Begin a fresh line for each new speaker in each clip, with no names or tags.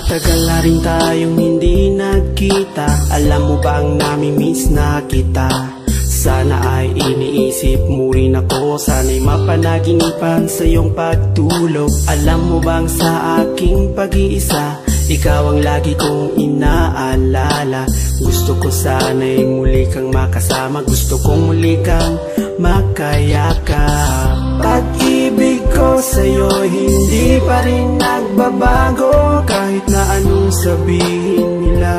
Matagal na rin tayong hindi nagkita. Alam mo bang nami-miss na kita? Sana ay iniisip mo rin ako. Sana'y mapanaginipan sa iyong pagtulog. Alam mo bang sa aking pag-iisa, ikaw ang lagi kong inaalala. Gusto ko sana'y muli kang makasama. Gusto kong muli kang makayakap. Pag-ibig ko sa'yo hindi pa rin nagbabago. Kahit na anong sabihin nila,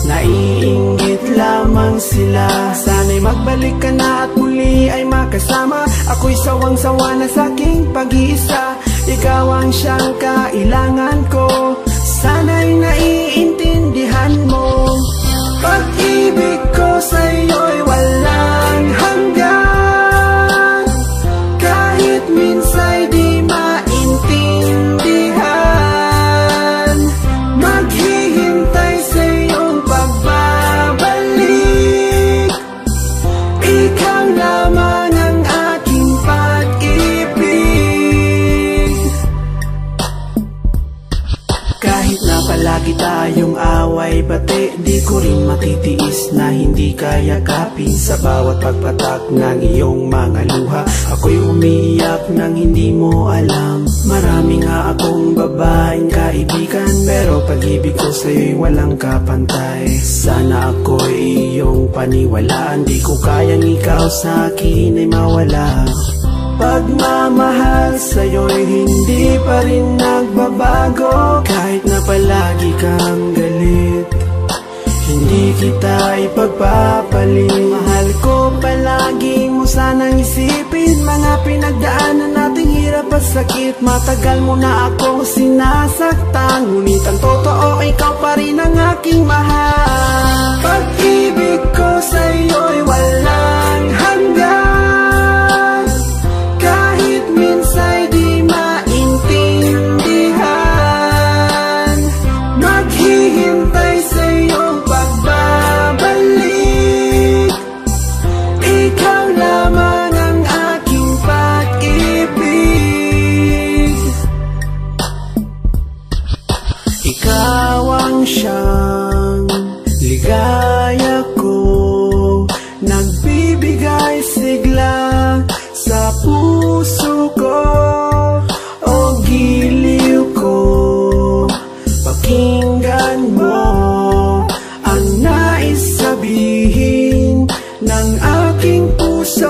naiinggit lamang sila. Sana'y magbalik ka na at muli ay makasama. Ako'y sawang-sawa na sa'king pag-iisa. Ikaw ang siyang kailangan ko. Sana'y naiintindihan mo. Pag-ibig ko sa'yo'y walang hanggan. Kahit minsa'y di maintindihan, maghihintay sa iyong pagbabalik. Ikaw lamang ang aking pag-ibig. Kahit na palagi tayong away bati, di ko rin matitiis na hindi kayakapin. Sa bawat pagpatak ng iyong mga luha, ako'y umiiyak nang hindi mo alam. Marami nga akong babaeng kaibigan, pero pag-ibig ko sa'yo'y walang kapantay. Sana ako'y iyong paniwalaan. Di ko kayang ikaw sa'kin ay mawala. Pagmamahal sa'yo'y hindi pa rin nagbabago. Kahit na palagi kang galit, hindi kita ipagpapalit. Mahal ko palagi mo sanang isipin mga pinagdaanan nating hirap at sakit. Matagal mo na akong sinasaktan, ngunit ang totoo ikaw pa rin ang aking mahal. Pag-ibig ko sa'yo'y walang hanggan. Kahit minsa'y di maintindihan, maghihintay sa iyong pagbabalik. Ikaw lamang ang aking pag-ibig. Ikaw ang siyang ligaya ko, nagbibigay sigla sa puso ko. O giliw ko, pakinggan mo ang nais sabihin ng aking puso.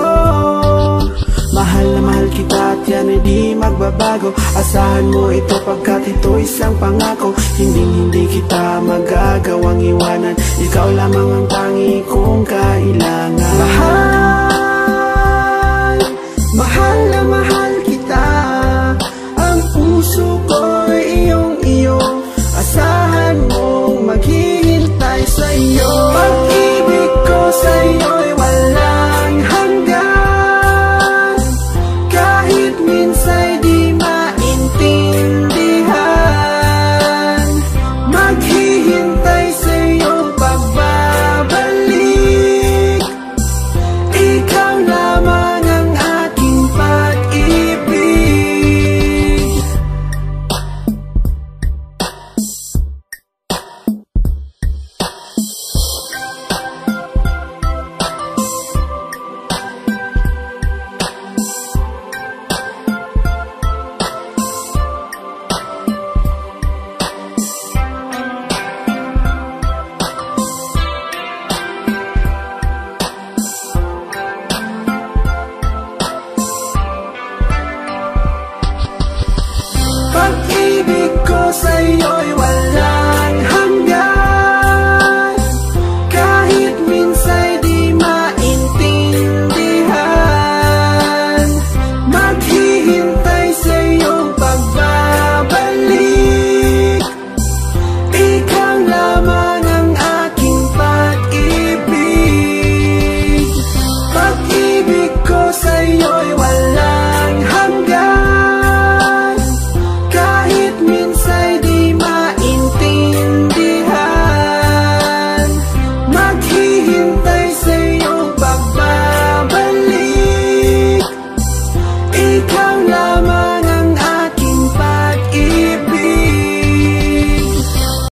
Mahal na mahal kita at yan ay di magbabago. Asahan mo ito pagkat ito isang pangako. Hindi kita magagawang iwanan. Ikaw lamang ang tangi kong kailangan. Mahal